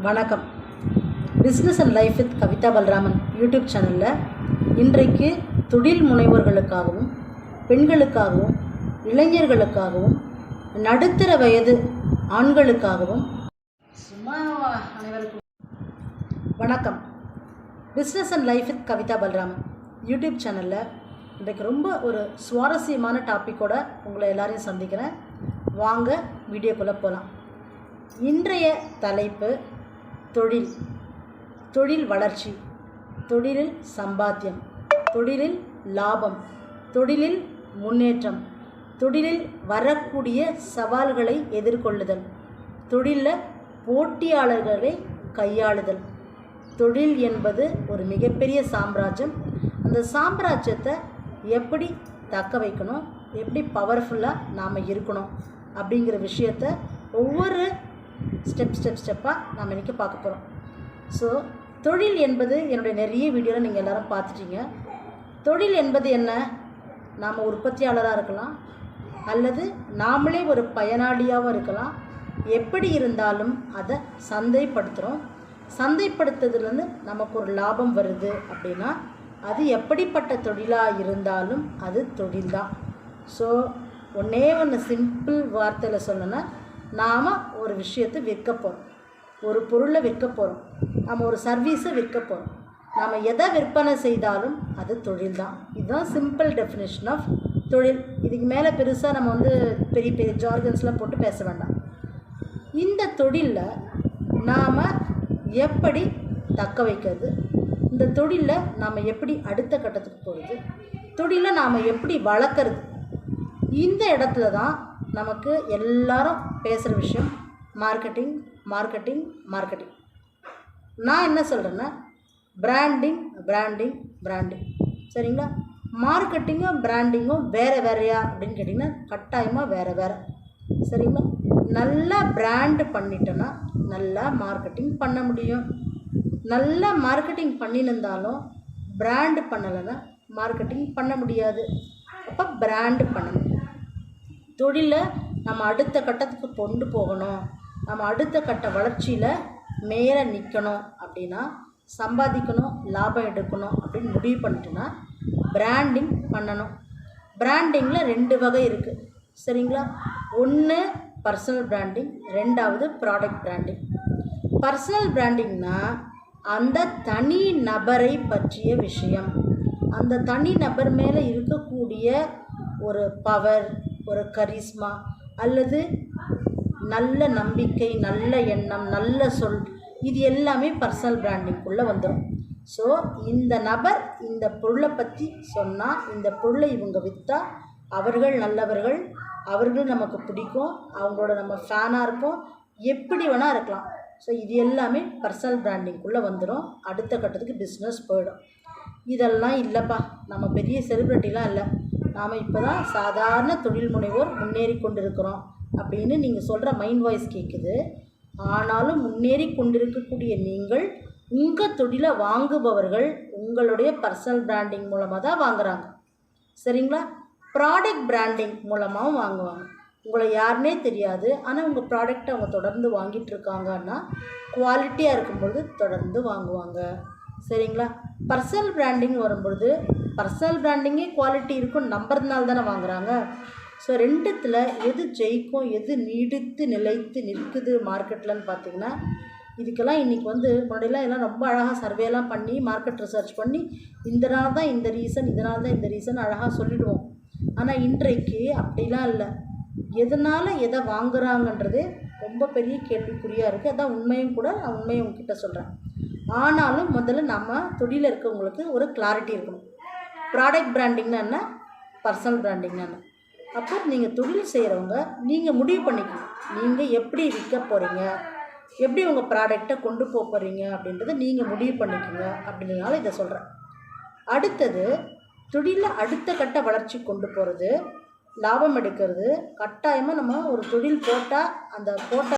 வணக்கம். Business and life with Kavitha Balraman YouTube சேனலில் இன்றைக்கு தொழில் முனைவோர்களுக்காகவும் பெண்களுக்காகவும் இளைஞர்களுக்காகவும் நடுத்தர வயது ஆண்களுக்காகவும் அனைவருக்கும் வணக்கம். Business and life with Kavitha Balraman YouTube சேனலில் இன்றைக்கு ரொம்ப ஒரு சுவாரஸ்யமான டாப்பிக்கோடு உங்களை எல்லாரையும் சந்திக்கிறேன். வாங்க வீடியோக்குள்ளே போகலாம். இன்றைய தலைப்பு தொழில் வளர்ச்சி, தொழிலில் சம்பாத்தியம், தொழிலில் லாபம், தொழிலில் முன்னேற்றம், தொழிலில் வரக்கூடிய சவால்களை எதிர்கொள்ளுதல், தொழிலில் போட்டியாளர்களை கையாளுதல். தொழில் என்பது ஒரு மிகப்பெரிய சாம்ராஜ்யம். அந்த சாம்ராஜ்யத்தை எப்படி தக்க வைக்கணும், எப்படி பவர்ஃபுல்லாக நாம் இருக்கணும் அப்படிங்கிற விஷயத்தை ஒவ்வொரு ஸ்டெப்பாக நாம் இன்றைக்கி பார்க்க போகிறோம். ஸோ தொழில் என்பது என்னுடைய நிறைய வீடியோவில் நீங்கள் எல்லோரும் பார்த்துட்டீங்க. தொழில் என்பது என்ன? நாம் உற்பத்தியாளராக இருக்கலாம், அல்லது நாமளே ஒரு பயனாளியாகவும் இருக்கலாம். எப்படி இருந்தாலும் அதை சந்தைப்படுத்துகிறோம். சந்தைப்படுத்துறதுலேருந்து நமக்கு ஒரு லாபம் வருது அப்படின்னா அது எப்படிப்பட்ட தொழிலாக இருந்தாலும் அது தொழில் தான். ஸோ ஒன்று சிம்பிள் வார்த்தையில் சொல்லணும்னா, நாம் ஒரு விஷயத்தை விற்க போகிறோம், ஒரு பொருளை விற்க போகிறோம், நம்ம ஒரு சர்வீஸை விற்க போகிறோம். நாம் எதை விற்பனை செய்தாலும் அது தொழில் தான். இதுதான் சிம்பிள் டெஃபினேஷன் ஆஃப் தொழில். இதுக்கு மேலே பெருசாக நம்ம பெரிய பெரிய ஜார்கன்ஸ்லாம் போட்டு பேச வேண்டாம். இந்த தொழிலில் நாம் எப்படி தக்க வைக்கிறது, இந்த தொழிலில் நாம் எப்படி அடுத்த கட்டத்துக்கு போகிறது, தொழிலை நாம் எப்படி வளர்க்குறது, இந்த இடத்துல தான் நமக்கு எல்லாரும் பேசுகிற விஷயம் மார்க்கெட்டிங். நான் என்ன சொல்கிறேன்னா, பிராண்டிங். சரிங்களா? மார்க்கெட்டிங்கும் பிராண்டிங்கும் வேறையா அப்படின்னு கேட்டிங்கன்னா கட்டாயமாக வேறு. சரிங்களா? நல்லா பிராண்டு பண்ணிட்டோன்னா நல்லா மார்க்கெட்டிங் பண்ண முடியும். நல்லா மார்க்கெட்டிங் பண்ணியிருந்தாலும் பிராண்டு பண்ணலைன்னா மார்க்கெட்டிங் பண்ண முடியாது. அப்போ பிராண்டு பண்ணணும். தொழிலை நம்ம அடுத்த கட்டத்துக்கு கொண்டு போகணும், நம்ம அடுத்த கட்ட வளர்ச்சியில் மேலே நிற்கணும் அப்படின்னா, சம்பாதிக்கணும், லாபம் எடுக்கணும் அப்படின்னு முடிவு பண்ணிட்டோன்னா பிராண்டிங் பண்ணணும். பிராண்டிங்கில் 2 வகை இருக்குது. சரிங்களா? ஒன்று பர்சனல் பிராண்டிங், 2வது ப்ராடக்ட் பிராண்டிங். பர்சனல் பிராண்டிங்னால் அந்த தனி நபரை பற்றிய விஷயம், அந்த தனி நபர் மேலே இருக்கக்கூடிய ஒரு பவர், ஒரு கரிஸ்மா, அல்லது நல்ல நம்பிக்கை, நல்ல எண்ணம், நல்ல சொல், இது எல்லாமே பர்சனல் பிராண்டிங்குள்ளே வந்துடும். ஸோ இந்த நபர் இந்த பொருளை பற்றி சொன்னால், இந்த பொருளை இவங்க விற்றா அவர்கள் நல்லவர்கள், அவர்கள் நமக்கு பிடிக்கும், அவங்களோட நம்ம ஃபேனாக இருப்போம், எப்படி வேணால் இருக்கலாம். ஸோ இது எல்லாமே பர்சனல் பிராண்டிங்குள்ளே வந்துடும். அடுத்த கட்டத்துக்கு பிஸ்னஸ் போயிடும். இதெல்லாம் இல்லைப்பா, நம்ம பெரிய செலிப்ரிட்டிலாம் இல்லை, நாம் இப்போ தான் சாதாரண தொழில் முனைவோர் முன்னேறி கொண்டிருக்கிறோம் அப்படின்னு நீங்கள் சொல்கிற மைண்ட் வாய்ஸ் கேட்குது. ஆனாலும் முன்னேறி கொண்டிருக்கக்கூடிய நீங்கள், உங்கள் தொழிலை வாங்குபவர்கள் உங்களுடைய பர்சனல் பிராண்டிங் மூலமாக தான் வாங்குகிறாங்க. சரிங்களா? ப்ராடக்ட் பிராண்டிங் மூலமாகவும் வாங்குவாங்க. உங்களை யாருன்னே தெரியாது, ஆனால் உங்கள் ப்ராடக்டை அவங்க தொடர்ந்து வாங்கிட்டு இருக்காங்கன்னா குவாலிட்டியாக இருக்கும்பொழுது தொடர்ந்து வாங்குவாங்க. சரிங்களா? பர்சனல் பிராண்டிங் வரும்பொழுது பர்சனல் பிராண்டிங்கே குவாலிட்டி இருக்கும் நம்புறதுனால தானே வாங்குகிறாங்க. ஸோ 2த்தில் எது ஜெயிக்கும், எது நீடித்து நிலைத்து நிற்குது மார்க்கெட்லன்னு பார்த்திங்கன்னா, இதுக்கெல்லாம் இன்றைக்கி முன்னாடியெல்லாம் எல்லாம் ரொம்ப அழகாக சர்வேலாம் பண்ணி மார்க்கெட் ரிசர்ச் பண்ணி இதனால தான் இந்த ரீசன் அழகாக சொல்லிவிடுவோம். ஆனால் இன்றைக்கு அப்படிலாம் இல்லை. எதனால் எதை வாங்குகிறாங்கன்றதே ரொம்ப பெரிய கேள்விக்குறியாக இருக்குது. அதான் உண்மையும் கூட, நான் உண்மையை உங்ககிட்ட சொல்கிறேன். ஆனாலும் முதல்ல நம்ம தொழிலில் இருக்கவங்களுக்கு ஒரு கிளாரிட்டி இருக்கணும். ப்ராடக்ட் பிராண்டிங்னா என்ன, பர்சனல் பிராண்டிங்னா என்ன. அப்போ நீங்கள் தொழில் செய்கிறவங்க நீங்கள் முடிவு பண்ணிக்கணும், நீங்கள் எப்படி விற்க போகிறீங்க, எப்படி உங்கள் ப்ராடக்டை கொண்டு போக போகிறீங்க அப்படின்றத நீங்கள் முடிவு பண்ணிக்கோங்க அப்படின்றதுனால இதை சொல்கிறேன். அடுத்தது, தொழிலில் அடுத்த கட்ட வளர்ச்சி கொண்டு போகிறது, லாபம் எடுக்கிறது. கட்டாயமாக நம்ம ஒரு தொழில் போட்டால் அந்த போட்ட